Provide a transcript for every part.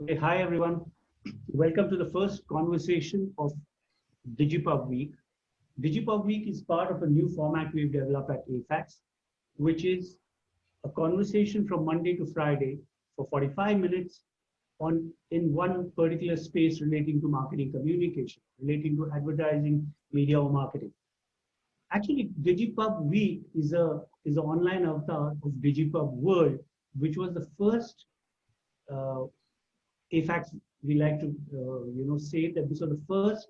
Okay, hi everyone. Welcome to the first conversation of Digipub Week. Digipub Week is part of a new format we've developed at AFAX, which is a conversation from Monday to Friday for 45 minutes in one particular space relating to marketing communication, relating to advertising, media or marketing. Actually, Digipub Week is an online avatar of Digipub World, which was the first AFAX. We like to say that this was the first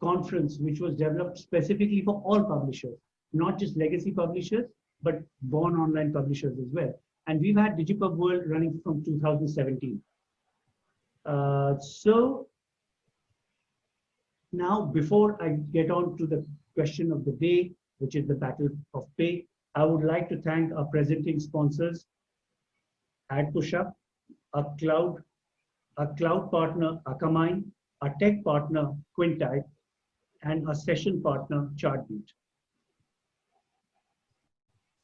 conference which was developed specifically for all publishers, not just legacy publishers, but born online publishers as well. And we've had Digipub World running from 2017. So now, before I get on to the question of the day, which is the Battle of Pay, I would like to thank our presenting sponsors, AdPushUp, our cloud partner, Akamai, our tech partner, Quintype, and our session partner, Chartbeat.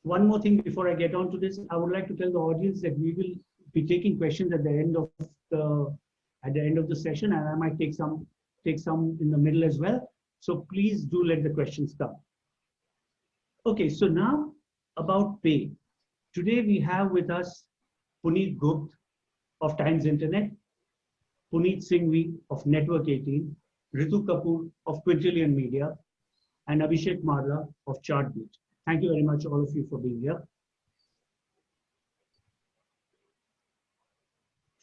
One more thing before I get on to this, I would like to tell the audience that we will be taking questions at the end of the session, and I might take some in the middle as well. So please do let the questions come. Okay, so now about pay. Today we have with us Puneet Gupta of Times Internet, Puneet Singhvi of Network 18, Ritu Kapoor of Quintillion Media, and Abhishek Marla of Chartbeat. Thank you very much, all of you, for being here.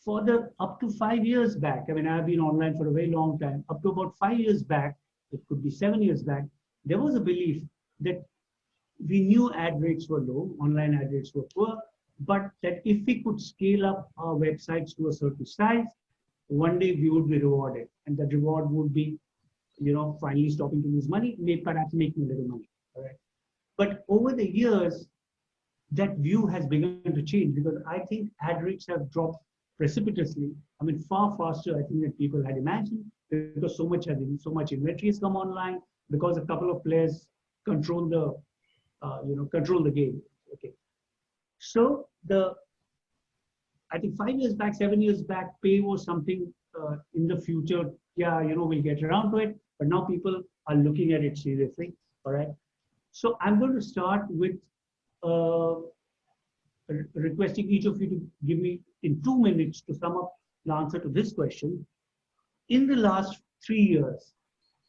For the up to 5 years back, I mean, I've been online for a very long time, up to about 5 years back, it could be 7 years back, there was a belief that we knew ad rates were low, online ad rates were poor, but that if we could scale up our websites to a certain size, one day we would be rewarded. And that reward would be, finally stopping to lose money, maybe perhaps making a little money. All right. But over the years, that view has begun to change because I think ad rates have dropped precipitously. I mean, far faster, I think, than people had imagined, because so much inventory has come online, because a couple of players control the game. Okay. So I think 5 years back, 7 years back, pay was something in the future. Yeah, we'll get around to it. But now people are looking at it seriously. All right. So I'm going to start with requesting each of you to give me in 2 minutes to sum up the answer to this question. In the last 3 years,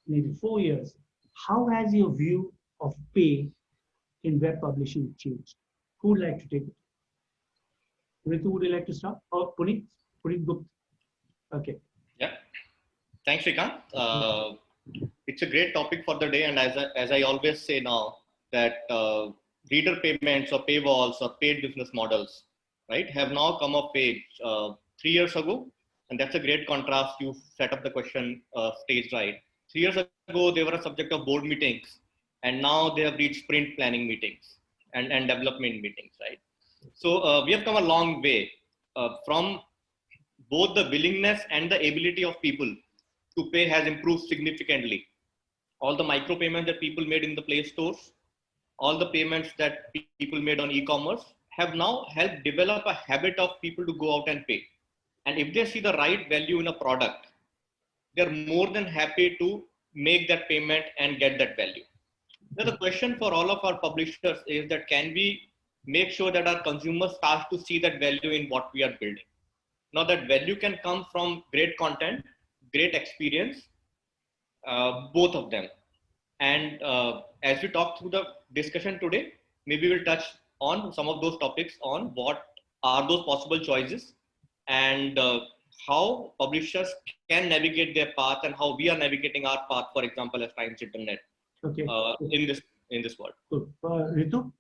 maybe 4 years, how has your view of pay in web publishing changed? Who would like to take it? Ritu, would you like to start? Or Puneet Gupta. Okay. Yeah. Thanks, Shrikant. It's a great topic for the day, and as I always say now, that reader payments or paywalls or paid business models, right, have now come of age 3 years ago, and that's a great contrast. You set up the question stage right. 3 years ago, they were a subject of board meetings, and now they have reached sprint planning meetings and development meetings, right? So we have come a long way from both the willingness and the ability of people to pay has improved significantly. All the micro payments that people made in the Play stores, all the payments that people made on e-commerce have now helped develop a habit of people to go out and pay. And if they see the right value in a product, they're more than happy to make that payment and get that value. Now, the question for all of our publishers is that can we make sure that our consumers start to see that value in what we are building? Now, that value can come from great content, great experience, both of them. And as we talk through the discussion today, maybe we'll touch on some of those topics on what are those possible choices and how publishers can navigate their path and how we are navigating our path, for example, as Times Internet, Okay. in this world. Good. Ritu?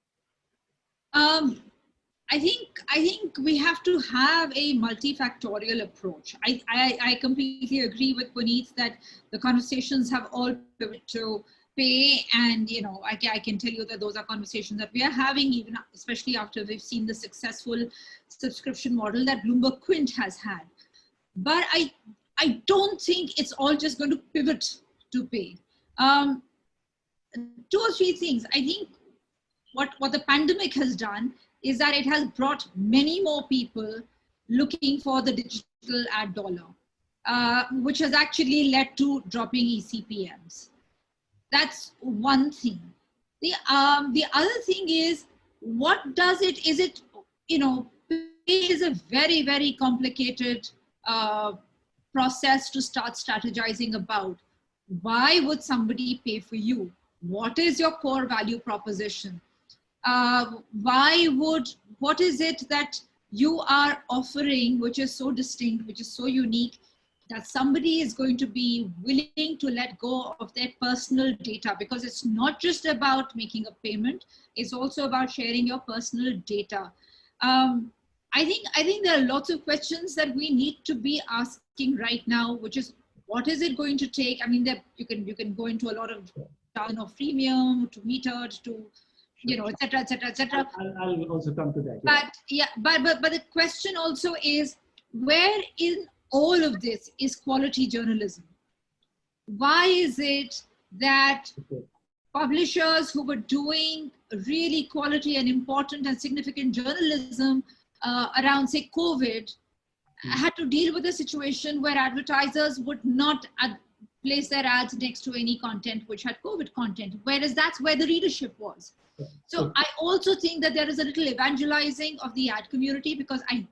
I think we have to have a multifactorial approach. I completely agree with Puneet that the conversations have all pivoted to pay, and I can tell you that those are conversations that we are having, even especially after we've seen the successful subscription model that Bloomberg Quint has had. But I don't think it's all just going to pivot to pay. 2 or 3 things. I think what the pandemic has done is that it has brought many more people looking for the digital ad dollar, which has actually led to dropping eCPMs. That's one thing. The other thing is, what does it, is it, pay is a very, very complicated process to start strategizing about. Why would somebody pay for you? What is your core value proposition? What is it that you are offering, which is so distinct, which is so unique, that somebody is going to be willing to let go of their personal data? Because it's not just about making a payment, it's also about sharing your personal data. I think there are lots of questions that we need to be asking right now, which is, what is it going to take? I mean, you can go into a lot of freemium to metered to, et cetera, et cetera, et cetera. I'll also come to that. Yeah. But the question also is, where in all of this is quality journalism? Why is it that publishers who were doing really quality and important and significant journalism around, say, COVID, had to deal with a situation where advertisers would not place their ads next to any content which had COVID content, whereas that's where the readership was. So I also think that there is a little evangelizing of the ad community, because I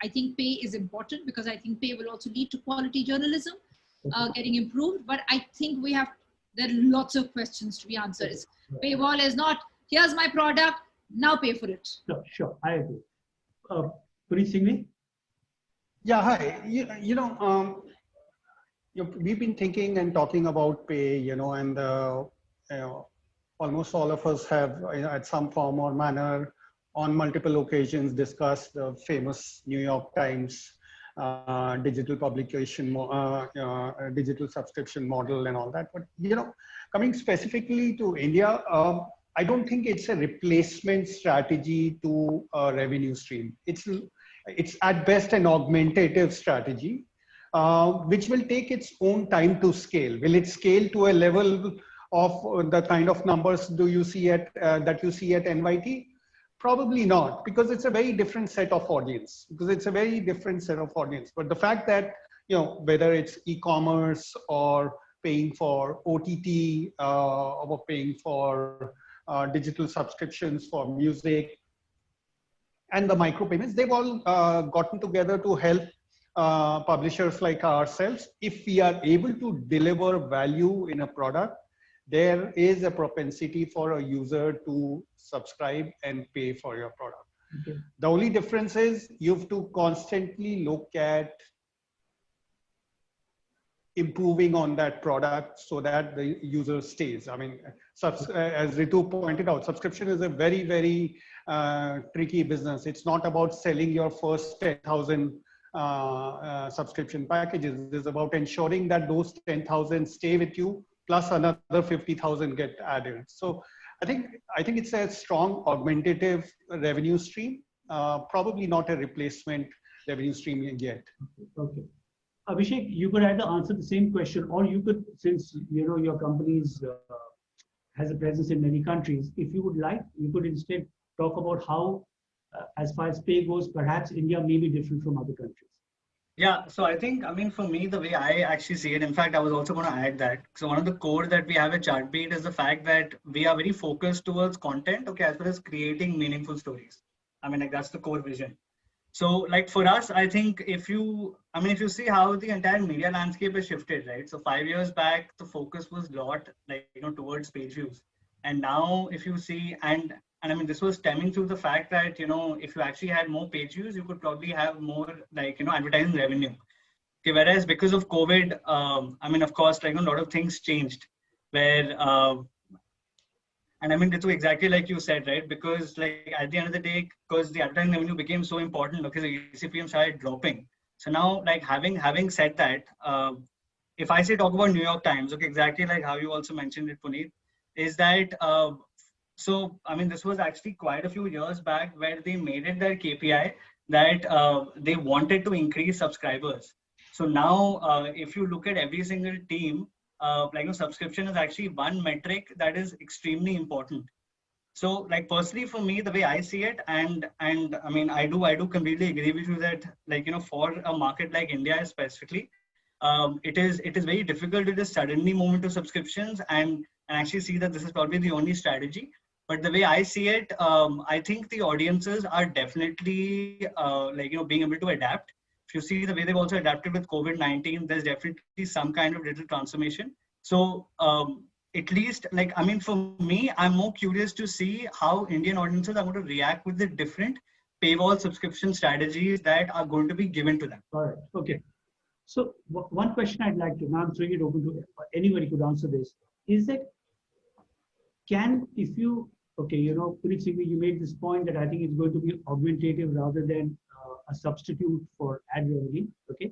think pay is important, because I think pay will also lead to quality journalism getting improved. But I think there are lots of questions to be answered. Paywall is not, here's my product, now pay for it. Sure, I agree. Puneet Singhvi? Yeah, hi. We've been thinking and talking about pay, and almost all of us have, at some form or manner, on multiple occasions, discussed the famous New York Times digital publication, digital subscription model and all that. But, coming specifically to India, I don't think it's a replacement strategy to a revenue stream. It's at best an augmentative strategy, which will take its own time to scale. Will it scale to a level of the kind of numbers that you see at NYT? Probably not, because it's a very different set of audience. But the fact that, whether it's e-commerce or paying for OTT or paying for digital subscriptions for music and the micropayments, they've all gotten together to help publishers like ourselves. If we are able to deliver value in a product, there is a propensity for a user to subscribe and pay for your product. Okay. The only difference is you have to constantly look at improving on that product so that the user stays. I mean, as Ritu pointed out, subscription is a very, very tricky business. It's not about selling your first 10,000 subscription packages. It's about ensuring that those 10,000 stay with you, plus another 50,000 get added. So I think it's a strong augmentative revenue stream, probably not a replacement revenue stream yet. Okay. Abhishek, you could either answer the same question, or you could, since your company has a presence in many countries, if you would like, you could instead talk about how, as far as pay goes, perhaps India may be different from other countries. Yeah, so I think, for me, the way I actually see it, in fact, I was also going to add that. So one of the core that we have at Chartbeat is the fact that we are very focused towards content, as well as creating meaningful stories. That's the core vision. So for us, I think if you see how the entire media landscape has shifted, right? So 5 years back, the focus was a lot towards page views. And now if you see, and this was stemming through the fact that, if you actually had more page views, you could probably have more advertising revenue. Okay, whereas because of COVID, of course, a lot of things changed where, it's exactly like you said, right? Because at the end of the day, because the advertising revenue became so important, because the eCPM started dropping. So now, having said that, if I talk about New York Times, exactly like how you also mentioned it, Puneet, is that, this was actually quite a few years back where they made it their KPI that they wanted to increase subscribers. So now, if you look at every single team, subscription is actually one metric that is extremely important. So like personally for me, the way I see it, and I mean, I do completely agree with you that, like, for a market like India specifically, it is very difficult to just suddenly move into subscriptions and actually see that this is probably the only strategy. But the way I see it, I think the audiences are definitely like, being able to adapt. If you see the way they've also adapted with COVID-19, there's definitely some kind of digital transformation. So at least, like, I mean, for me, I'm more curious to see how Indian audiences are going to react with the different paywall subscription strategies that are going to be given to them. All right. Okay. So one question I'd like to, now I'm throwing it open to anybody could answer this, is that if you, okay, Puneet Singhvi, you made this point that I think it's going to be augmentative rather than a substitute for ad revenue. Okay.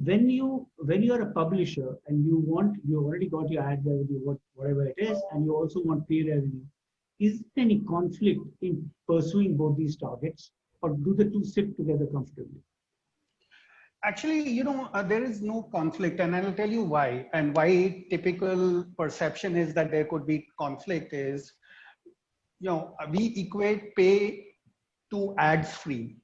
When you are a publisher and you already got your ad revenue, whatever it is, and you also want pay revenue, is there any conflict in pursuing both these targets, or do the two sit together comfortably? Actually, there is no conflict, and I'll tell you why. And why typical perception is that there could be conflict is, we equate pay to ads free.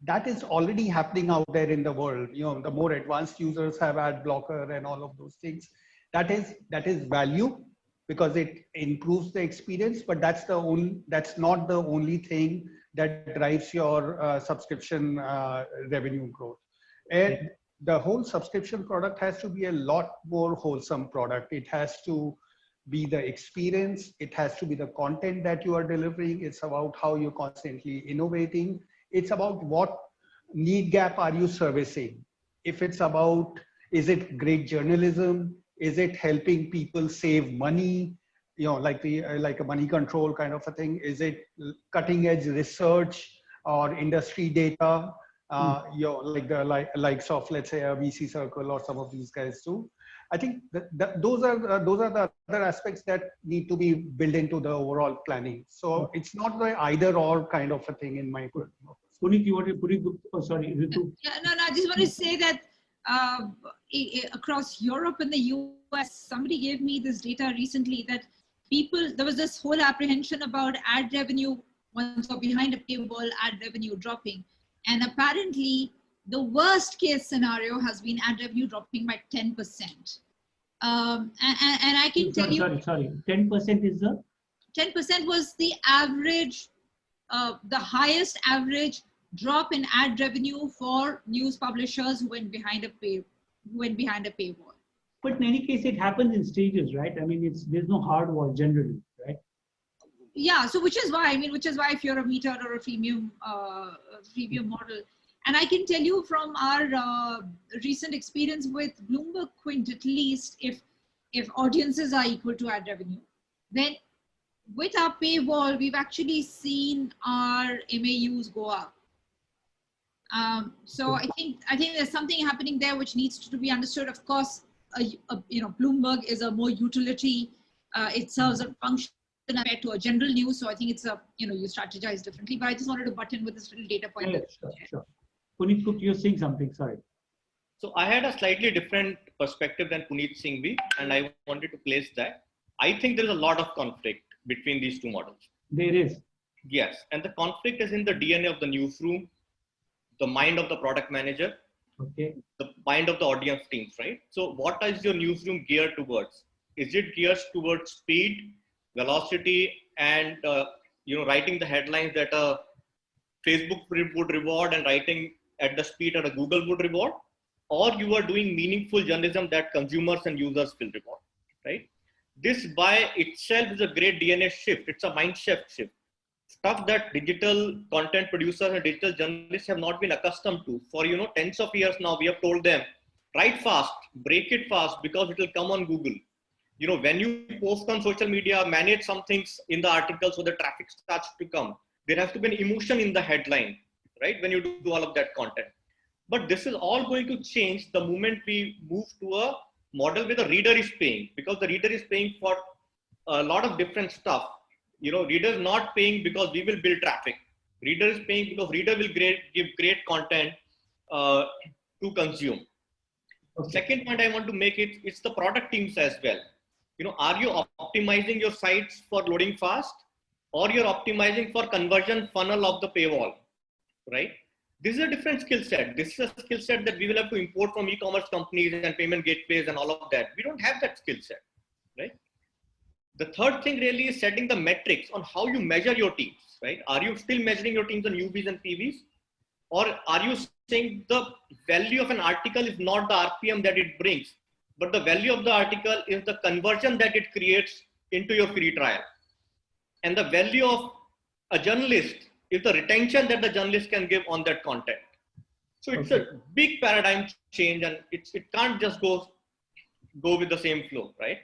That is already happening out there in the world. The more advanced users have ad blocker and all of those things. That is value because it improves the experience, but that's not the only thing that drives your subscription revenue growth. And the whole subscription product has to be a lot more wholesome product. It has to be the experience. It has to be the content that you are delivering. It's about how you're constantly innovating. It's about what need gap are you servicing. If it's about, is it great journalism? Is it helping people save money? Like a money control kind of a thing. Is it cutting edge research or industry data? Like the likes of, let's say, a VC Circle or some of these guys too. I think those are the other aspects that need to be built into the overall planning. So it's not the either or kind of a thing in my opinion. Puneet, you want to put it? Oh, sorry, Ritu. Yeah, no, I just want to say that across Europe and the US, somebody gave me this data recently that there was this whole apprehension about ad revenue once or behind a paywall ad revenue dropping. And apparently the worst case scenario has been ad revenue dropping by 10%. And I can tell you— Sorry, 10% is the? 10% was the average, the highest average drop in ad revenue for news publishers who went behind a paywall. But in any case, it happens in stages, right? I mean, there's no hard wall generally, right? Yeah, so which is why if you're a metered or a freemium model, and I can tell you from our recent experience with Bloomberg Quint, at least if audiences are equal to ad revenue, then with our paywall, we've actually seen our MAUs go up. So I think there's something happening there which needs to be understood. Of course, Bloomberg is a more utility. It serves a function compared to a general news. So I think it's you strategize differently. But I just wanted to butt in with this little data point. Yeah, sure. Puneet, you're saying something. Sorry. So I had a slightly different perspective than Puneet Singhvi, and I wanted to place that. I think there is a lot of conflict between these two models. There is. Yes, and the conflict is in the DNA of the newsroom, the mind of the product manager, okay, the mind of the audience teams, right? So what is your newsroom geared towards? Is it geared towards speed, velocity, and writing the headlines that a Facebook would reward and writing at the speed that a Google would reward? Or you are doing meaningful journalism that consumers and users will reward, right? This by itself is a great DNA shift. It's a mind shift. Stuff that digital content producers and digital journalists have not been accustomed to. For tens of years now, we have told them, write fast, break it fast, because it will come on Google. When you post on social media, manage some things in the article so the traffic starts to come. There has to be an emotion in the headline, right? When you do all of that content. But this is all going to change the moment we move to a model where the reader is paying, because the reader is paying for a lot of different stuff. Reader is not paying because we will build traffic. Reader is paying because reader will give great content to consume. Okay. Second point I want to make it's the product teams as well. are you optimizing your sites for loading fast, or you're optimizing for conversion funnel of the paywall, right? This is a different skill set. This is a skill set that we will have to import from e-commerce companies and payment gateways and all of that. We don't have that skill set, right? The third thing really is setting the metrics on how you measure your teams, right? Are you still measuring your teams on UVs and PVs? Or are you saying the value of an article is not the RPM that it brings, but the value of the article is the conversion that it creates into your free trial? And the value of a journalist is the retention that the journalist can give on that content. So it's a big paradigm change, and it can't just go with the same flow, right?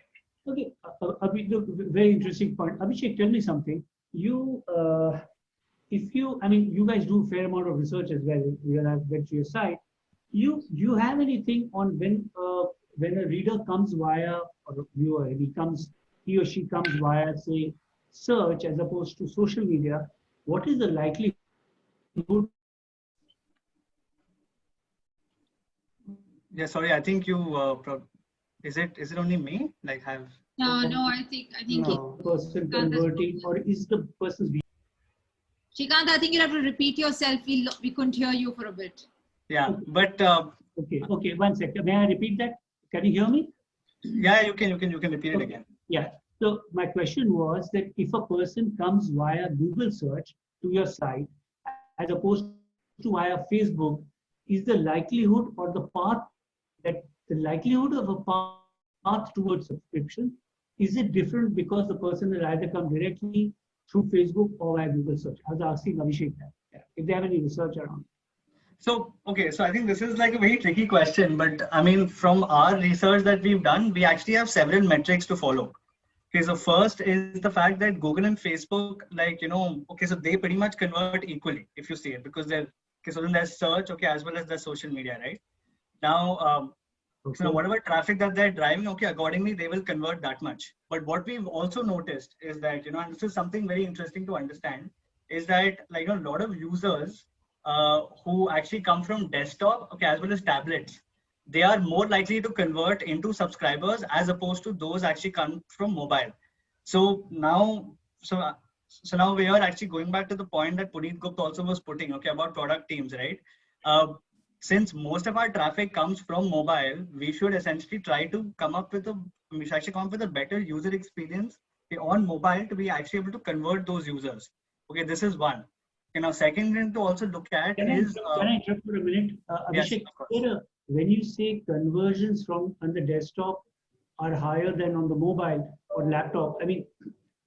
Okay, very interesting point. Abhishek, tell me something. You, you guys do a fair amount of research as well. We have went to your site. You have anything on when a reader comes via, or a viewer, he or she comes via, say, search as opposed to social media, what is the likelihood? Yeah, sorry, I think you, is it only me? Like have. No, I think No, person converting, or is the person's. Shrikant, I think you have to repeat yourself. We couldn't hear you for a bit. Yeah, but. Okay, 1 second. May I repeat that? Can you hear me? Yeah, you can repeat it again. Yeah. So my question was that if a person comes via Google search to your site, as opposed to via Facebook, is the likelihood or the path that the likelihood of a path towards subscription, is it different because the person will either come directly through Facebook or via Google search? I was asking Abhishek that, if they have any research around. So, okay, so I think this is like a very tricky question, but I mean, from our research that we've done, we actually have several metrics to follow. Okay, so first is the fact that Google and Facebook, so they pretty much convert equally, if you see it, because so then there's search, as well as there's social media, right? Now, so whatever traffic that they're driving, accordingly, they will convert that much. But what we've also noticed is that, and this is something very interesting to understand, is that a lot of users who actually come from desktop, as well as tablets, they are more likely to convert into subscribers as opposed to those actually come from mobile. So now we are actually going back to the point that Puneet Gupta also was putting, about product teams, right? Since most of our traffic comes from mobile, we should essentially try to come up with a better user experience on mobile to be actually able to convert those users. Okay, this is one. Second thing to also look at is. Can I interrupt for a minute? Abhishek, yes, when you say conversions on the desktop are higher than on the mobile or laptop, I mean,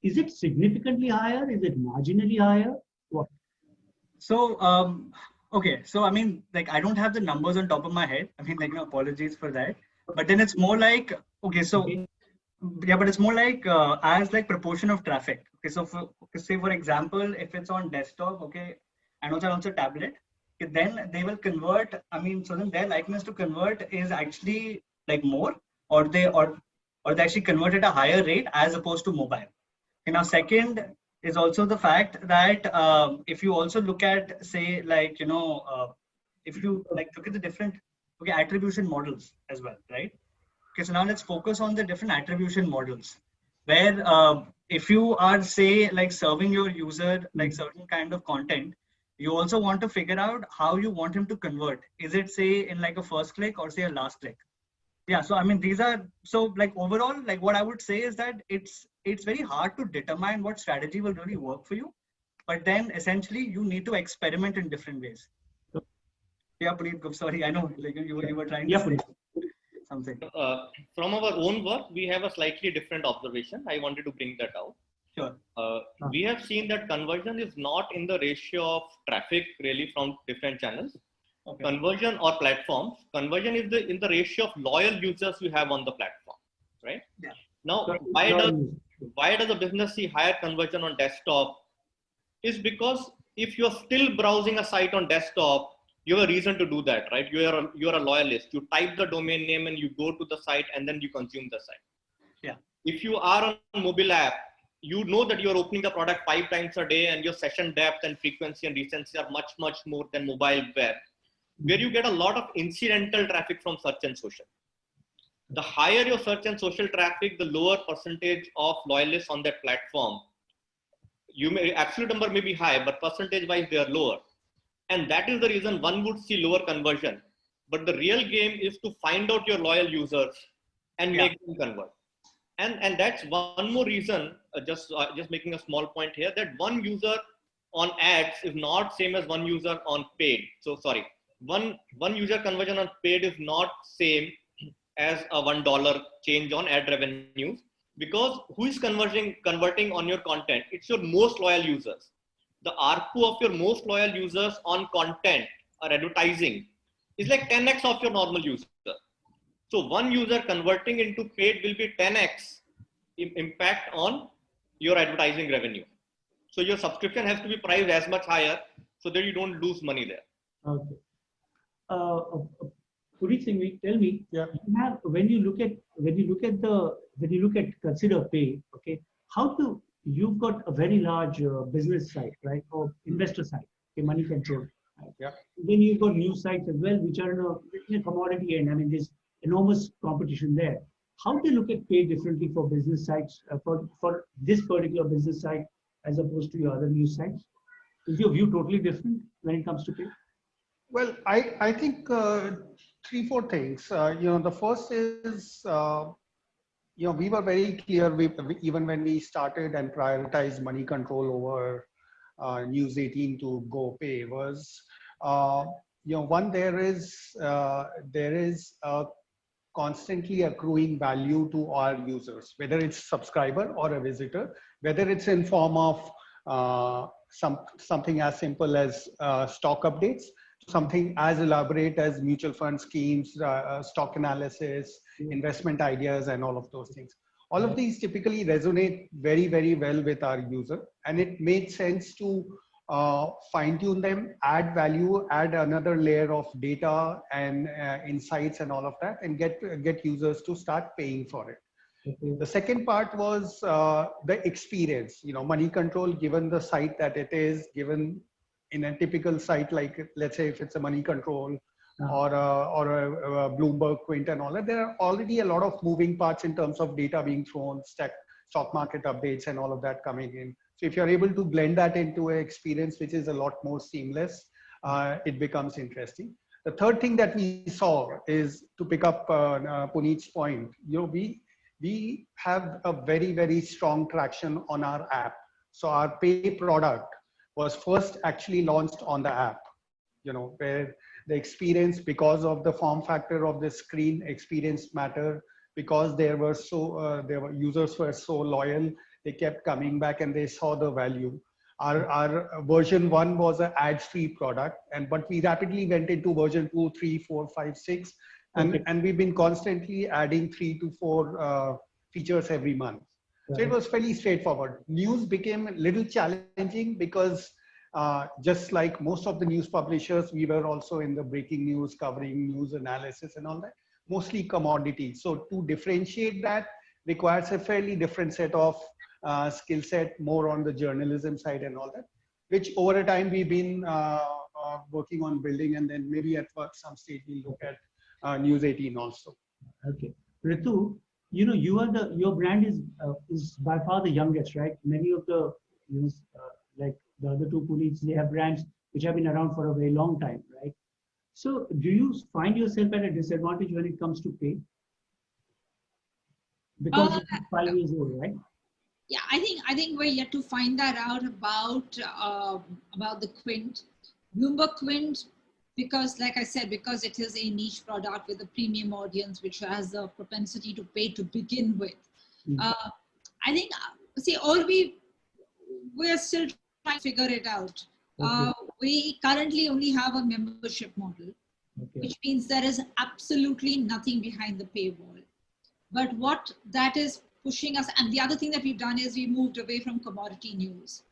is it significantly higher? Is it marginally higher? What? So, okay. So, I mean, I don't have the numbers on top of my head. I mean, apologies for that. But then it's more like, yeah, but it's more like as proportion of traffic. Okay, so for example, if it's on desktop, and also tablet, then they will convert. I mean, so then their likeness to convert is actually more, or they actually convert at a higher rate as opposed to mobile. Now, second is also the fact that if you also look at, say, if you look at the different attribution models as well, right? Okay, so now let's focus on the different attribution models, where if you are, say, serving your user certain kind of content, you also want to figure out how you want him to convert. Is it, say, in a first click or say a last click? Yeah, so I mean, these are, so overall, what I would say is that it's very hard to determine what strategy will really work for you, but then essentially you need to experiment in different ways. Yeah, Puneet, sorry, I know you were trying to say something. From our own work, we have a slightly different observation. I wanted to bring that out. Sure. We have seen that conversion is not in the ratio of traffic really from different channels. Okay. Conversion or platforms, conversion is in the ratio of loyal users you have on the platform, right? Yeah. Now, why does a business see higher conversion on desktop? Is because if you're still browsing a site on desktop, you have a reason to do that, right? You're a loyalist. You type the domain name and you go to the site and then you consume the site. Yeah. If you are on a mobile app, you know that you're opening the product 5 times a day and your session depth and frequency and recency are much, much more than mobile web, where you get a lot of incidental traffic from search and social. The higher your search and social traffic, the lower percentage of loyalists on that platform. You may, absolute number may be high, but percentage wise they are lower. And that is the reason one would see lower conversion. But the real game is to find out your loyal users and make them convert. And that's one more reason, just making a small point here, that one user on ads is not same as one user on paid. So sorry, one user conversion on paid is not same as a $1 change on ad revenues, because who is converting on your content? It's your most loyal users. The ARPU of your most loyal users on content or advertising is like 10x of your normal user. So one user converting into paid will be 10x impact on your advertising revenue. So your subscription has to be priced as much higher so that you don't lose money there. Okay. Puneet Singh, tell me, Yeah. you have, when you consider pay, okay, you've got a very large business site, right, or investor site, okay, money control. Right? Yeah. Then you've got news sites as well, which are in a commodity end. I mean, there's enormous competition there. How do you look at pay differently for business sites, for this particular business site as opposed to your other news sites? Is your view totally different when it comes to pay? Well, I think 3-4 things. The first is, we were very clear, even when we started and prioritized money control over News 18 to go pay was, one, there is a constantly accruing value to our users, whether it's subscriber or a visitor, whether it's in form of something as simple as stock updates, something as elaborate as mutual fund schemes, stock analysis, investment ideas, and all of those things. All of these typically resonate very, very well with our user, and it made sense to fine tune them, add value, add another layer of data and insights and all of that, and get users to start paying for it. Okay. The second part was the experience. Money control, given the site that it is, given in a typical site, like let's say if it's a money control or a Bloomberg Quint and all that, there are already a lot of moving parts in terms of data being thrown, stock market updates and all of that coming in. So if you're able to blend that into an experience which is a lot more seamless, it becomes interesting. The third thing that we saw is, to pick up Puneet's point, we have a very, very strong traction on our app. So our pay product was first actually launched on the app, where the experience, because of the form factor of the screen, experience matter, because users were so loyal, they kept coming back and they saw the value. Our version 1 was an ad-free product, but we rapidly went into version 2, 3, 4, 5, 6, and we've been constantly adding 3 to 4 features every month. So it was fairly straightforward. News became a little challenging because just like most of the news publishers, we were also in the breaking news, covering news analysis and all that, mostly commodity. So to differentiate that requires a fairly different set of skill set, more on the journalism side and all that, which over a time we've been working on building, and then maybe at some stage we'll look at News 18 also. Okay. Ritu, your brand is by far the youngest, right? Many of the, like the other two Puneets, they have brands which have been around for a very long time, right? So do you find yourself at a disadvantage when it comes to pay? Because you're 5 years old, right? Yeah, I think we're yet to find that out about the Quint. Bloomberg Quint, because like I said, because it is a niche product with a premium audience, which has a propensity to pay to begin with. I think, see, we're still trying to figure it out. Okay. We currently only have a membership model, which means there is absolutely nothing behind the paywall. But what that is pushing us, and the other thing that we've done is we moved away from commodity news.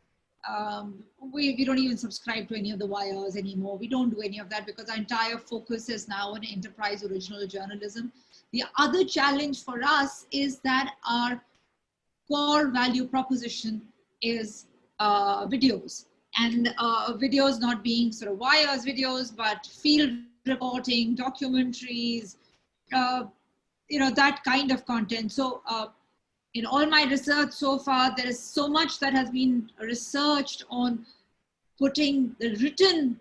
We don't even subscribe to any of the wires anymore. We don't do any of that because our entire focus is now on enterprise original journalism. The other challenge for us is that our core value proposition is videos, and videos not being sort of wires videos, but field reporting, documentaries, that kind of content. So in all my research so far, there is so much that has been researched on putting the written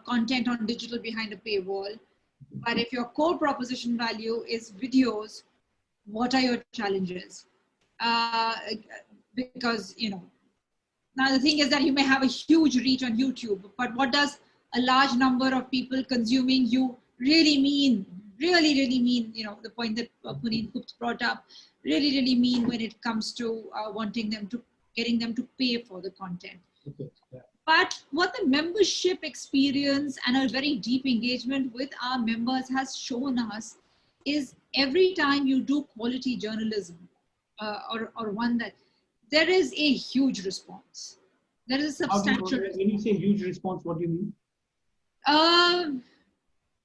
content on digital behind a paywall. But if your core proposition value is videos, what are your challenges? Because, now the thing is that you may have a huge reach on YouTube, but what does a large number of people consuming you really mean? Really mean, the point that Puneet Gupta brought up, really mean when it comes to getting them to pay for the content. Okay. Yeah. But what the membership experience and a very deep engagement with our members has shown us is every time you do quality journalism or one that there is a huge response. There is a substantial. When you say huge response, what do you mean?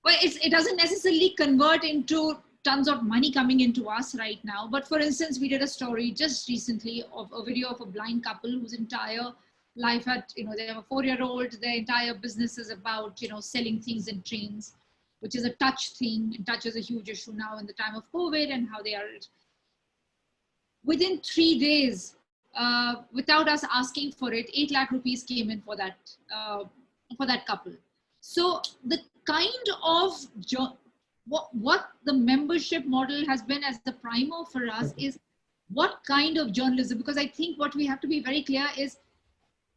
Well, it doesn't necessarily convert into tons of money coming into us right now. But for instance, we did a story just recently of a video of a blind couple whose entire life had, they have a 4-year-old, their entire business is about, selling things in trains, which is a touch thing. And touch is a huge issue now in the time of COVID and how they are. Within 3 days, without us asking for it, 8 lakh rupees came in for that couple. So the kind of what the membership model has been as the primer for us is what kind of journalism, because I think what we have to be very clear is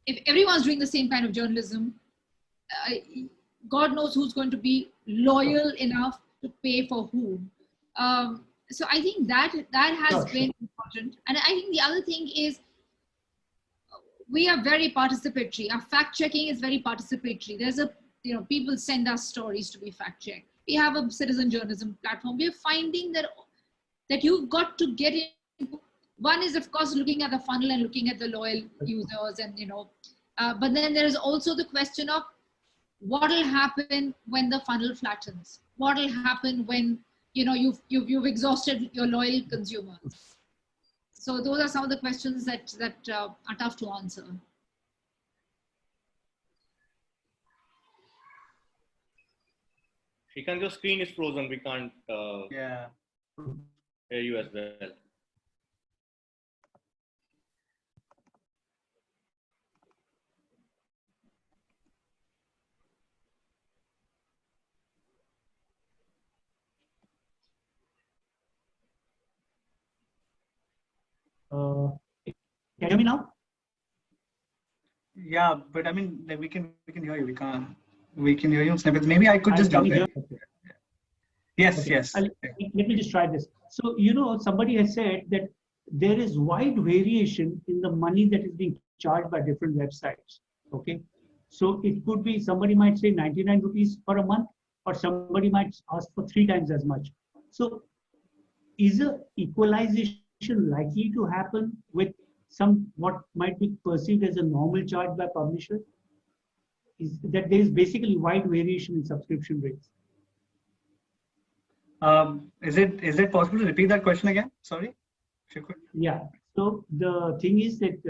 if everyone's doing the same kind of journalism, God knows who's going to be loyal enough to pay for whom. So I think that has been important. And I think the other thing is we are very participatory. Our fact checking is very participatory. There's people send us stories to be fact checked. We have a citizen journalism platform. We're finding that you've got to get in. One is, of course, looking at the funnel and looking at the loyal users and, but then there is also the question of what will happen when the funnel flattens? What will happen when, you've exhausted your loyal consumers? So those are some of the questions that are tough to answer. Shrikant, your screen is frozen. We can't hear you as well. Can you hear me now? Yeah, but I mean, we can hear you. We can hear you in snippets. Maybe I could just jump in. Yes, okay. yes. Let me just try this. So, somebody has said that there is wide variation in the money that is being charged by different websites. Okay. So it could be somebody might say 99 rupees for a month, or somebody might ask for 3 times as much. So is a equalization likely to happen with what might be perceived as a normal charge by publishers? Is that there is basically wide variation in subscription rates? Is it possible to repeat that question again? Sorry, if you could. Yeah. So the thing is that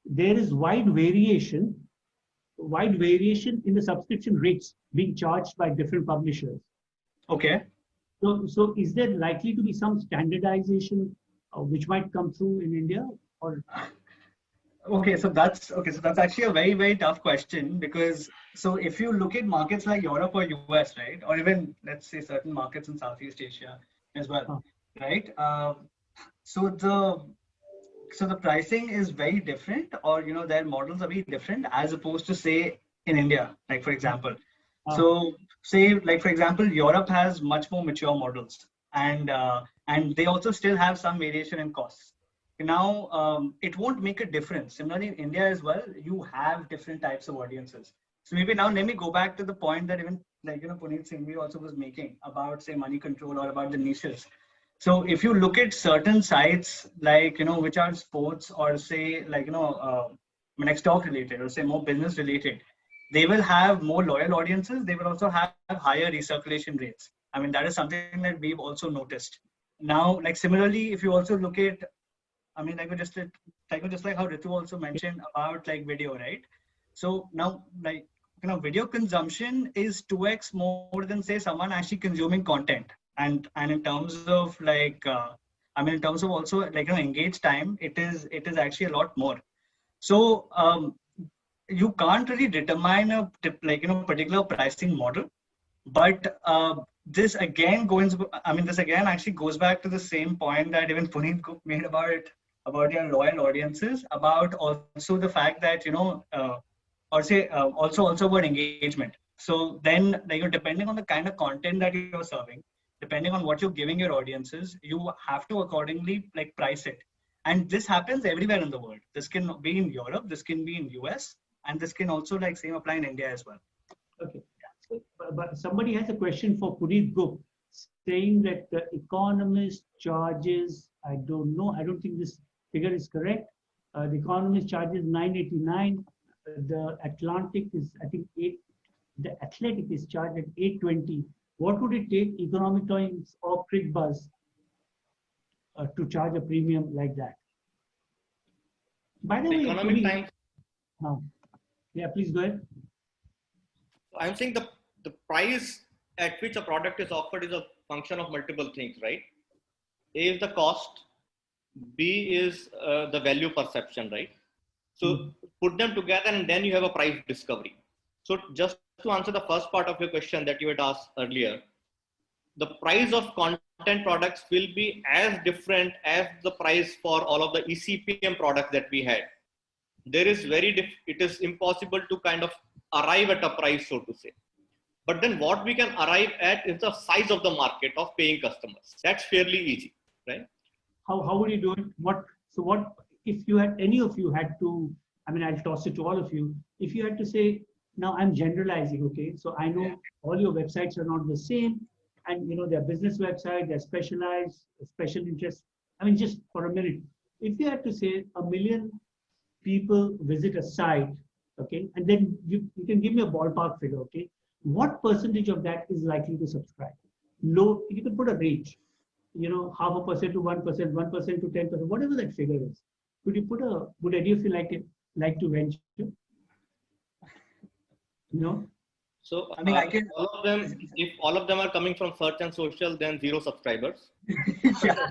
there is wide variation in the subscription rates being charged by different publishers. Okay. So is there likely to be some standardization which might come through in India, or? Okay, so that's actually a very, very tough question, because so if you look at markets like Europe or US, right, or even let's say certain markets in Southeast Asia as well, right? So the pricing is very different, or their models are very different as opposed to say in India, like for example. So say like for example, Europe has much more mature models, and they also still have some variation in costs. Now, it won't make a difference. Similarly, in India as well, you have different types of audiences. So maybe now let me go back to the point that even like, Puneet Singhvi also was making about say money control or about the niches. So if you look at certain sites like, which are sports or say like, next talk related or say more business related, they will have more loyal audiences. They will also have higher recirculation rates. I mean, that is something that we've also noticed. Now, like similarly, if you also look at, I mean, just like how Ritu also mentioned about like video, right? So now, like, video consumption is 2x more than say someone actually consuming content. and in terms of like I mean in terms of also like engaged time, it is actually a lot more. So you can't really determine a particular pricing model, but this again this again actually goes back to the same point that even Puneet made about your loyal audiences, about also the fact that or say also about engagement. So then depending on the kind of content that you're serving, depending on what you're giving your audiences, you have to accordingly like price it. And this happens everywhere in the world. This can be in Europe, this can be in US, and this can also like same apply in India as well. Okay. So, but somebody has a question for Puneet Gup, saying that the Economist charges, I don't know, I don't think this figure is correct. The Economist charges 989. The Atlantic is, I think, 8. The Athletic is charged at 820. What would it take, Economic Times or CricBuzz, to charge a premium like that? By the way, Economic Times. Yeah, please go ahead. I'm saying the price at which a product is offered is a function of multiple things, right? A is the cost, B is the value perception, right? So put them together and then you have a price discovery. So just to answer the first part of your question that you had asked earlier, the price of content products will be as different as the price for all of the eCPM products that we had. There is it is impossible to kind of arrive at a price, so to say. But then what we can arrive at is the size of the market of paying customers. That's fairly easy, right? How would you do it? What if you had, any of you had to, I mean, I'll toss it to all of you. If you had to say, now I'm generalizing, okay? So I know all your websites are not the same, and they're business websites, they're specialized, special interest. I mean, just for a minute, if you had to say 1 million people visit a site, okay, and then you can give me a ballpark figure, okay? What percentage of that is likely to subscribe? Low, you can put a range, 0.5% to 1%, 1% to 10%, whatever that figure is. Could you put a, would any of you like to venture? So I mean, I can. All of them, if all of them are coming from search and social, then 0 subscribers. Yeah.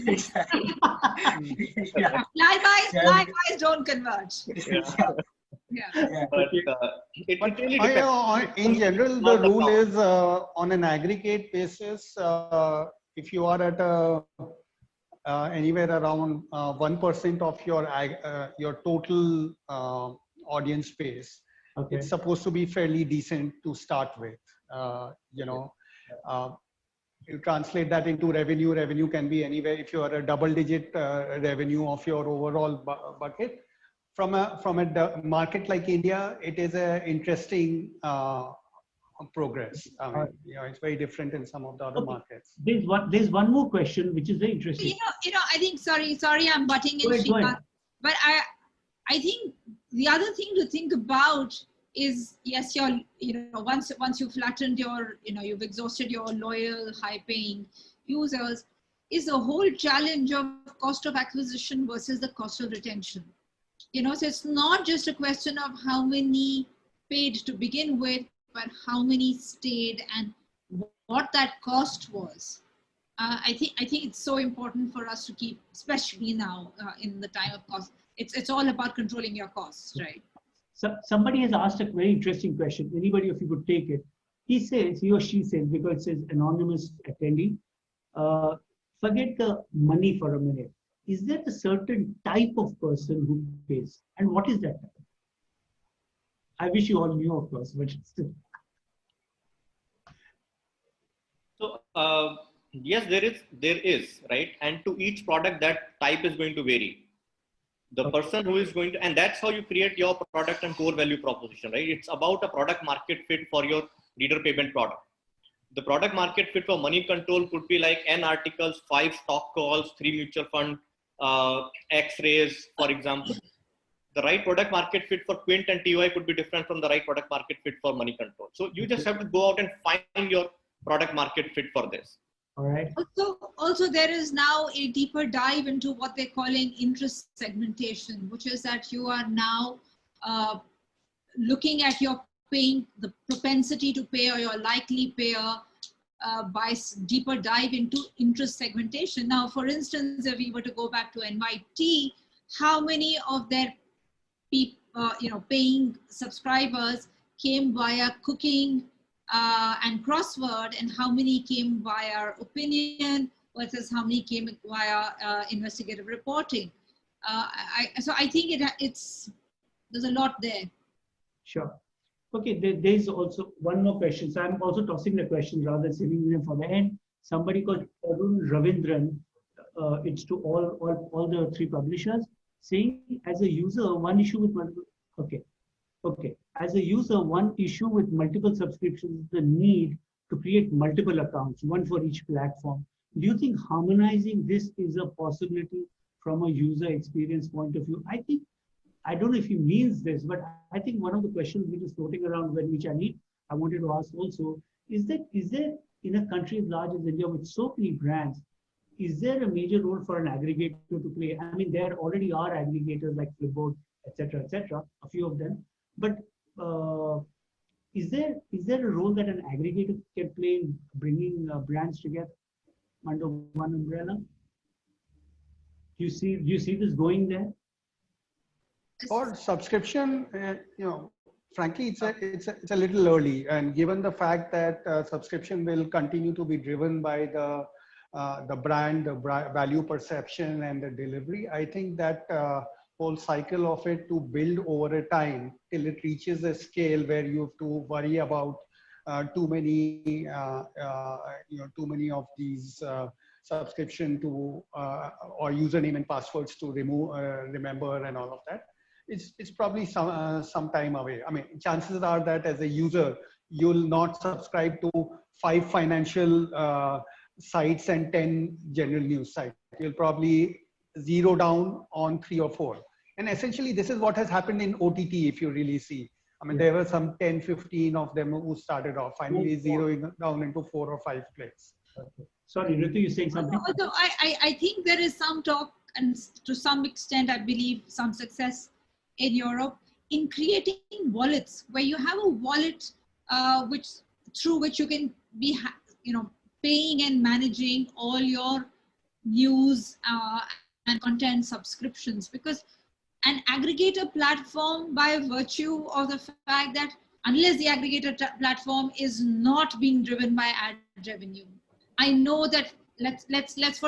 Exactly. Yeah. Likewise, don't converge. Yeah. But it really depends. In general, the rule is on an aggregate basis. If you are at anywhere around 1% of your total audience base, Okay. it's supposed to be fairly decent to start with. You translate that into revenue. Revenue can be anywhere. If you are a double-digit revenue of your overall bucket, from a market like India, it is an interesting progress. I mean, it's very different in some of the other markets. There's one more question which is very interesting. I think sorry, I'm butting in, Srikanth, but I think the other thing to think about is, yes, once you've flattened your, you've exhausted your loyal, high-paying users, is the whole challenge of cost of acquisition versus the cost of retention. So it's not just a question of how many paid to begin with, but how many stayed and what that cost was. I think it's so important for us to keep, especially now in the time of cost. It's all about controlling your costs, right? So somebody has asked a very interesting question. Anybody of you could take it. He or she says, because it says anonymous attendee, forget the money for a minute. Is there a certain type of person who pays? And what is that type? I wish you all knew, of course, but still. So yes, there is, right? And to each product, that type is going to vary. The person who is going to, and that's how you create your product and core value proposition, right? It's about a product market fit for your reader payment product. The product market fit for money control could be like N articles, 5 stock calls, 3 mutual fund, X-rays, for example. The right product market fit for Quint and TOI could be different from the right product market fit for money control. So you just have to go out and find your product market fit for this. All right. Also, there is now a deeper dive into what they're calling interest segmentation, which is that you are now looking at your paying, the propensity to pay or your likely payer, deeper dive into interest segmentation. Now, for instance, if we were to go back to NYT, how many of their paying subscribers came via cooking and crossword, and how many came via opinion versus how many came via investigative reporting? So I think there's a lot there. Sure. Okay, there's also one more question. So I'm also tossing the question rather than saving them for the end. Somebody called Arun Ravindran, it's to all the three publishers, saying as a user, one issue with multiple, okay. As a user, one issue with multiple subscriptions is the need to create multiple accounts, one for each platform. Do you think harmonizing this is a possibility from a user experience point of view? I don't know if he means this, but I think one of the questions which is floating around, which I wanted to ask also, is there in a country as large as India with so many brands, is there a major role for an aggregator to play? I mean, there already are aggregators like Flipboard, etc., a few of them. But is there a role that an aggregator can play in bringing brands together under one umbrella? Do you see this going there? For subscription, frankly, it's a little early, and given the fact that subscription will continue to be driven by the brand, the value perception, and the delivery, I think that whole cycle of it to build over a time till it reaches a scale where you have to worry about too many of these subscription to or username and passwords to remember and all of that. It's probably some time away. I mean, chances are that as a user, you'll not subscribe to 5 financial sites and 10 general news sites. You'll probably zero down on 3 or 4. And essentially, this is what has happened in OTT, if you really see. I mean, there were some 10, 15 of them who started off, finally zeroing down into 4 or 5 plays. Okay. Sorry, Ritu, you're saying something? Although I think there is some talk, and to some extent, I believe some success in Europe in creating wallets, where you have a wallet through which you can be paying and managing all your news and content subscriptions, because an aggregator platform, by virtue of the fact that unless the aggregator platform is not being driven by ad revenue, I know that let's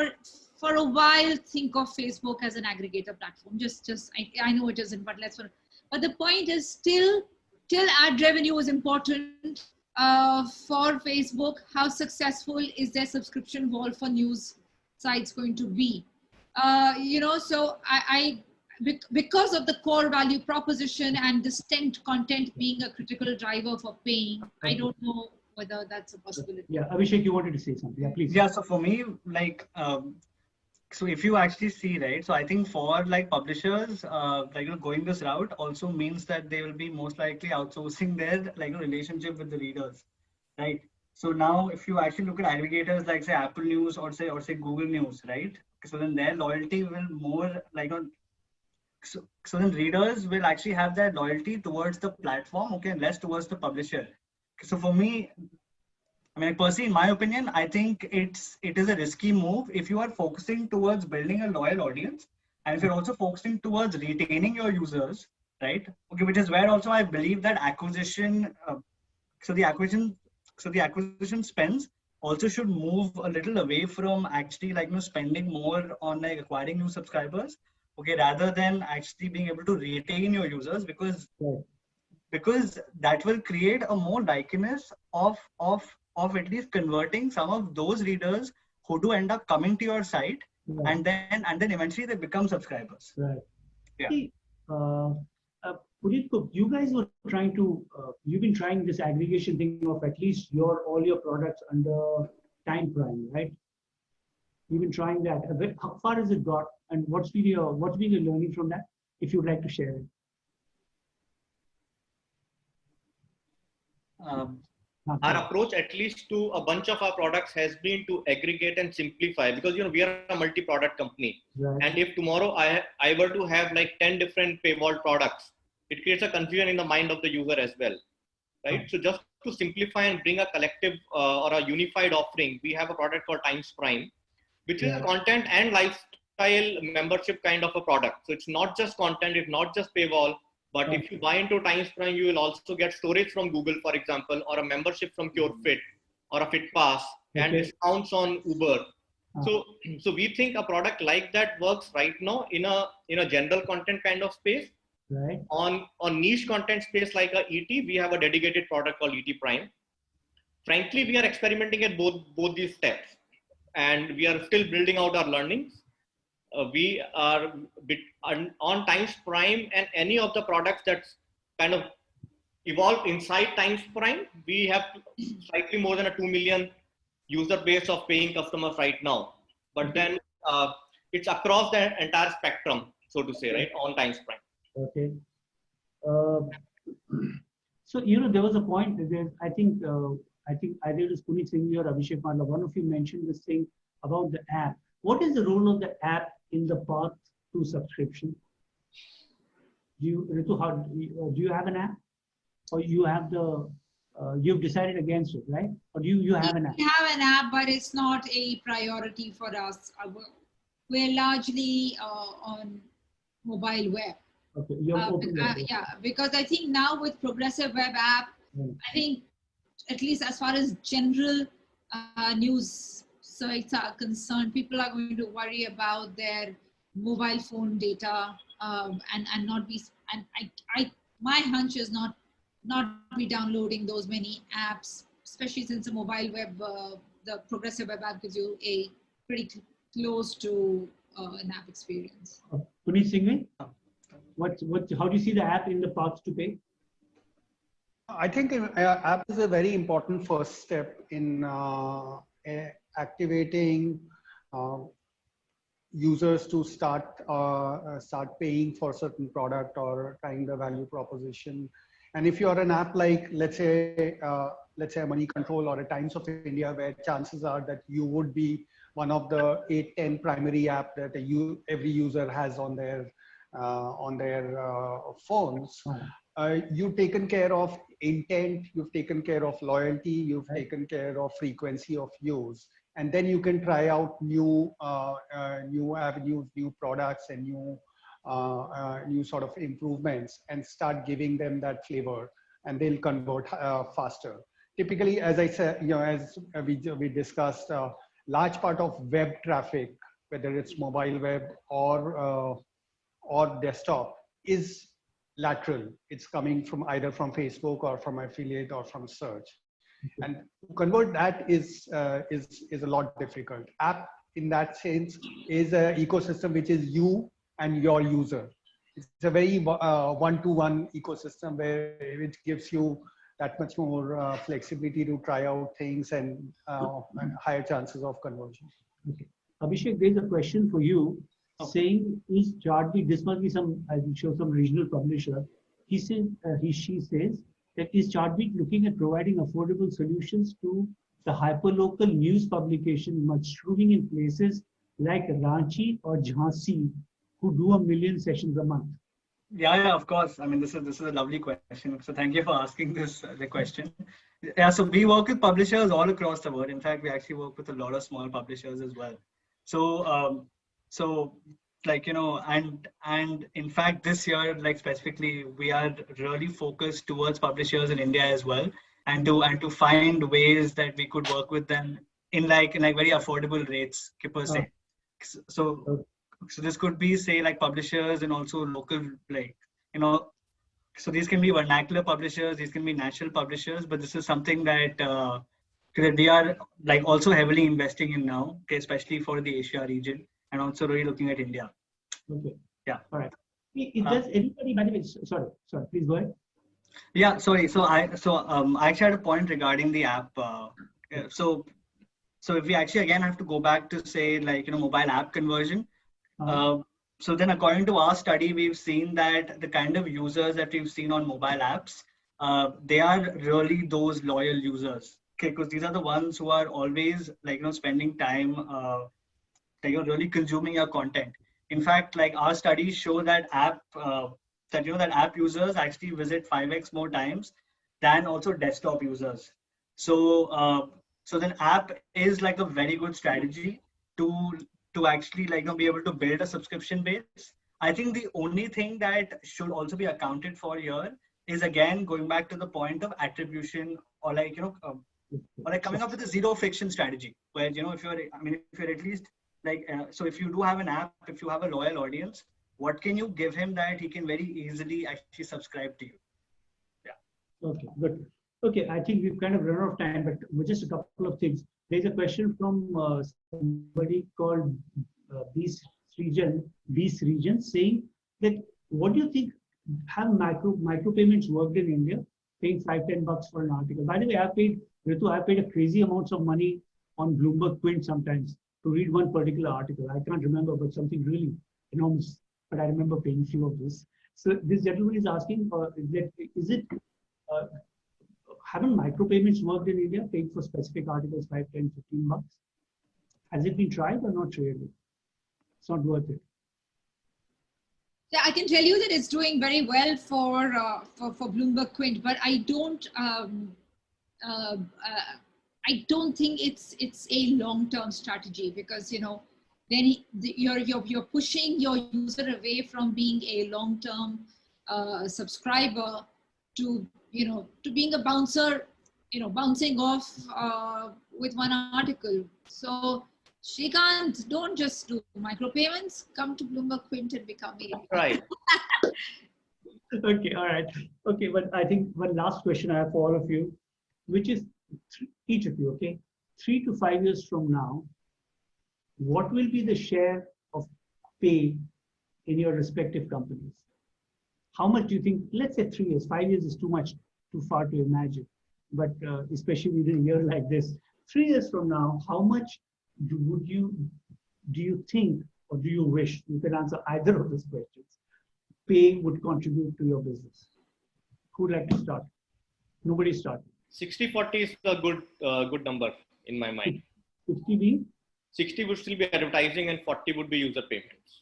for a while think of Facebook as an aggregator platform. I know it isn't, but but the point is till ad revenue is important for Facebook. How successful is their subscription wall for news sites going to be? So because of the core value proposition and distinct content being a critical driver for paying, I don't know whether that's a possibility. Yeah, Abhishek, you wanted to say something. Yeah, please. Yeah, so for me, so if you actually see, right, so I think for publishers, going this route also means that they will be most likely outsourcing their relationship with the readers, right? So now if you actually look at aggregators like say Apple News or say Google News, right? So then their loyalty will more so then readers will actually have their loyalty towards the platform, okay, and less towards the publisher. So for me, I mean, personally, in my opinion, I think it is a risky move if you are focusing towards building a loyal audience, and if you're also focusing towards retaining your users, right? Okay, which is where also I believe that acquisition spends also should move a little away from actually spending more on acquiring new subscribers, okay, rather than actually being able to retain your users, because that will create a more likeliness of at least converting some of those readers who do end up coming to your site, and then eventually they become subscribers. Right. Yeah. See, Puneet, you guys were trying to, you've been trying this aggregation thing of at least all your products under Time Prime, right? You've been trying that. How far has it got, and what's been your learning from that? If you'd like to share it. Our approach, at least to a bunch of our products, has been to aggregate and simplify, because we are a multi-product company. Right. And if tomorrow I were to have 10 different paywall products, it creates a confusion in the mind of the user as well, right? So just to simplify and bring a collective or a unified offering, we have a product called Times Prime, which is a content and lifestyle membership kind of a product. So it's not just content, it's not just paywall, but if you buy into Times Prime, you will also get storage from Google, for example, or a membership from CureFit or a FitPass and discounts on Uber. So we think a product like that works right now in a general content kind of space. Right. On niche content space like a ET, we have a dedicated product called ET Prime. Frankly, we are experimenting at both these steps, and we are still building out our learnings. We are on Times Prime and any of the products that's kind of evolved inside Times Prime. We have slightly more than a 2 million user base of paying customers right now. But then it's across the entire spectrum, so to say, right, on Times Prime. Okay. So, there was a point that I think either it was Puneet Singh or Abhishek Mandla, one of you mentioned this thing about the app. What is the role of the app in the path to subscription? Ritu, do you have an app? Or you have you've decided against it, right? Or do you have an app? We have an app, but it's not a priority for us. We're largely on mobile web. Okay, yeah, because I think now with progressive web app, I think at least as far as general news sites are concerned, people are going to worry about their mobile phone data and not be. And my hunch is not be downloading those many apps, especially since the mobile web, the progressive web app gives you a pretty close to an app experience. Puneet Singh, how do you see the app in the path to pay? I think app is a very important first step in activating users to start paying for certain product or trying the value proposition. And if you are an app like, let's say Money Control or a Times of India, where chances are that you would be one of the 8-10 primary app that every user has on their phones, you've taken care of intent, you've taken care of loyalty, you've taken care of frequency of use, and then you can try out new avenues, new products, and new sort of improvements, and start giving them that flavor, and they'll convert faster. Typically, as I said, as we discussed, large part of web traffic, whether it's mobile web or desktop, is lateral. It's coming from either from Facebook or from affiliate or from search. And to convert that is a lot difficult. App in that sense is an ecosystem which is you and your user. It's a very one-to-one ecosystem which gives you that much more flexibility to try out things and higher chances of conversion. Okay. Abhishek, there's a question for you. Saying, is Chartbeat, this must be I will show some regional publisher. She says that is Chartbeat looking at providing affordable solutions to the hyperlocal news publication mushrooming in places like Ranchi or Jhansi, who do 1 million sessions a month? Yeah, of course. I mean, this is a lovely question. So thank you for asking the question. Yeah, so we work with publishers all across the world. In fact, we actually work with a lot of small publishers as well. So like, and in fact, this year, like specifically, we are really focused towards publishers in India as well, and to find ways that we could work with them in like very affordable rates per se. So this could be, say, like publishers and also local, so these can be vernacular publishers, these can be national publishers, but this is something that we are like also heavily investing in now, especially for the Asia region, and also really looking at India. Okay. Yeah. All right. Does anybody, by the way, sorry, please go ahead. Yeah, sorry. So I actually had a point regarding the app. So if we actually again have to go back to say mobile app conversion. So then according to our study, we've seen that the kind of users that we've seen on mobile apps, they are really those loyal users. Okay, because these are the ones who are always spending time, really consuming your content. In fact, like our studies show that app users actually visit 5x more times than also desktop users. So so then app is like a very good strategy to actually like be able to build a subscription base. I think the only thing that should also be accounted for here is again going back to the point of attribution, or like or like coming up with a zero friction strategy where if you're if you're at least like so if you do have an app, if you have a loyal audience, what can you give him that he can very easily actually subscribe to you? Okay, good. Okay, I think we've kind of run out of time, but just a couple of things. There's a question from somebody called Beast Region saying that what do you think, have micro payments worked in India, paying $5-10 for an article? By the way, I paid a crazy amounts of money on Bloomberg Quint sometimes to read one particular article. I can't remember, but something really enormous. But I remember paying few of this. So this gentleman is asking, haven't micropayments worked in India, paying for specific articles, 5, 10, 15 bucks? Has it been tried or not really? It's not worth it. Yeah, I can tell you that it's doing very well for Bloomberg Quint, but I don't think it's a long-term strategy, because then you're pushing your user away from being a long-term subscriber to being a bouncer, bouncing off with one article. So Srikanth, don't just do micropayments. Come to Bloomberg Quint and become a Right. Okay, all right. Okay, but I think one last question I have for all of you, which is each of you, okay? 3 to 5 years from now, what will be the share of pay in your respective companies? How much do you think, let's say 3 years, 5 years is too far to imagine, but especially in a year like this, 3 years from now, how much do you think, or do you wish, you can answer either of those questions, pay would contribute to your business? Who would like to start? Nobody start. 60-40 is a good number in my mind. 60 being? 60 would still be advertising and 40 would be user payments.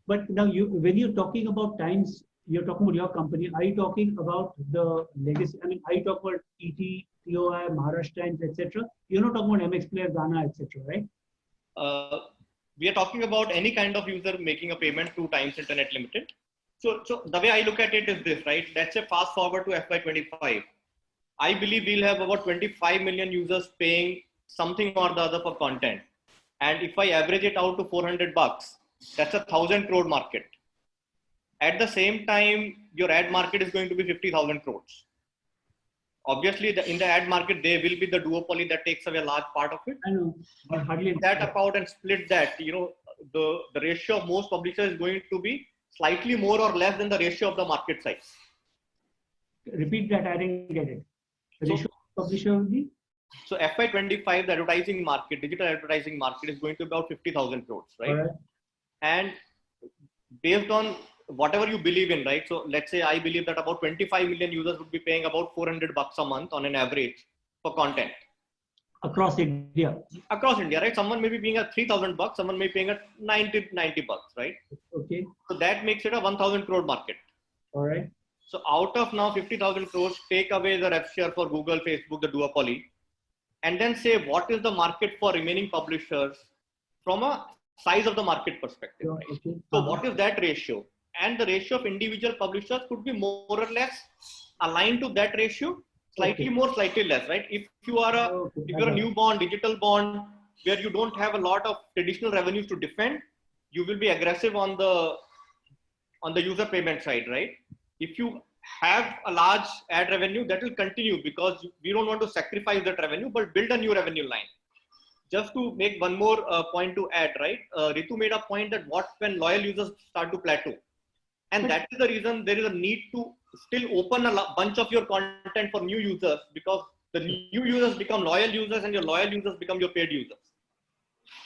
But now when you're talking about times, you're talking about your company, are you talking about the legacy? I mean, are you talking about ET, TOI, Maharashtra Times, etc.? You're not talking about MX Player, Ghana, etc., right? We are talking about any kind of user making a payment to Times Internet Limited. So the way I look at it is this, right? Let's say fast forward to FY25. I believe we'll have about 25 million users paying something or the other for content. And if I average it out to $400, that's 1,000 crore market. At the same time, your ad market is going to be 50,000 crores. Obviously, in the ad market, there will be the duopoly that takes away a large part of it. I know. But hardly that account and split that, the ratio of most publishers is going to be slightly more or less than the ratio of the market size. Repeat that, I didn't get it. The ratio of publisher will be? So FY25, the advertising market, digital advertising market is going to be about 50,000 crores, right? Right. And based on whatever you believe in, right? So let's say I believe that about 25 million users would be paying about $400 a month on an average for content. Across India. Across India, right? Someone may be paying at $3,000, someone may be paying at $90, right? Okay. So that makes it a 1,000 crore market. All right. So out of now 50,000 crores, take away the rev share for Google, Facebook, the duopoly, and then say what is the market for remaining publishers from a size of the market perspective. Right? Okay. So what is that ratio? And the ratio of individual publishers could be more or less aligned to that ratio, slightly more, slightly less, right? If you're a newborn digital bond where you don't have a lot of traditional revenues to defend, you will be aggressive on the user payment side, right? If you have a large ad revenue, that will continue because we don't want to sacrifice that revenue, but build a new revenue line. Just to make one more point to add, right? Ritu made a point that when loyal users start to plateau. And that is the reason there is a need to still open a bunch of your content for new users, because the new users become loyal users and your loyal users become your paid users.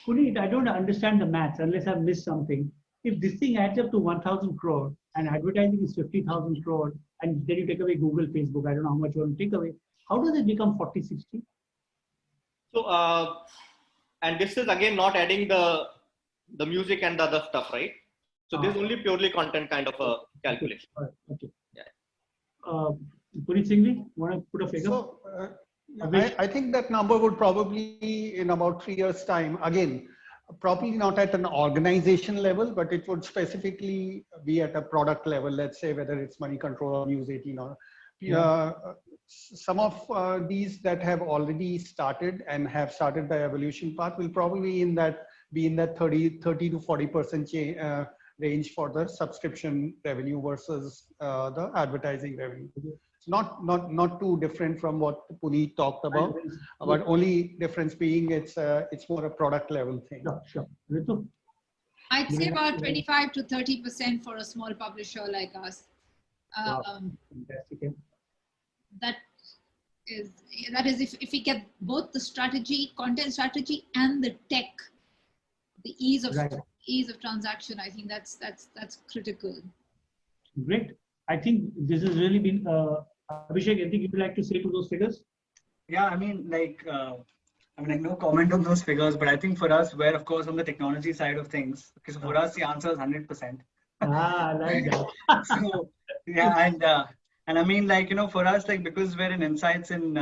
Puneet, I don't understand the maths unless I've missed something. If this thing adds up to 1,000 crore and advertising is 50,000 crore, and then you take away Google, Facebook, I don't know how much you want to take away, how does it become 40, 60? So, and this is again not adding the music and the other stuff, right? So this is only purely content kind of a calculation. Okay. Yeah. Puneet Singhvi, want to put a figure? So I think that number would probably in about 3 years time, again, probably not at an organization level, but it would specifically be at a product level. Let's say whether it's Moneycontrol or News18 or some of these that have already started and have started the evolution path will probably be in that 30 to 40% range for the subscription revenue versus the advertising revenue. It's not too different from what Puneet talked about, but only difference being it's more a product level thing. Sure. Ritu? I'd say about 25 to 30% for a small publisher like us. Wow. Fantastic. That is if we get both the strategy, content strategy, and the tech, the ease of transaction. I think that's critical. Great. I think this has really been Abhishek. Anything you'd like to say to those figures? Yeah, I mean, no comment on those figures, but I think for us, we're of course on the technology side of things, because for us the answer is 100%. I like that. So yeah, and I mean, for us, because we're in insights in,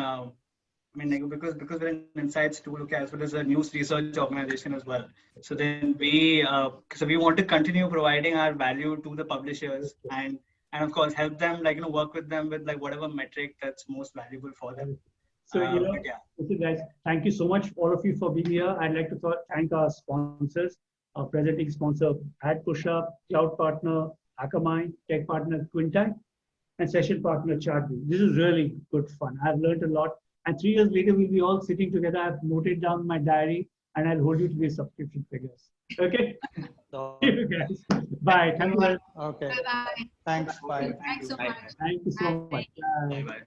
because we're in insights too, as well as a news research organization as well. So then we want to continue providing our value to the publishers and of course help them, work with them with whatever metric that's most valuable for them. So, okay, guys, thank you so much, all of you, for being here. I'd like to thank our sponsors, our presenting sponsor, AdPushUp, Cloud Partner, Akamai, Tech Partner, Quintai, and Session Partner, Chartbeat. This is really good fun. I've learned a lot. And 3 years later, we'll be all sitting together. I've noted down my diary, and I'll hold you to these subscription figures. Okay? You guys. Bye. Thank you. Okay. Bye-bye. Thanks. Bye. Thanks so much. Thank you so much. Bye. Bye-bye.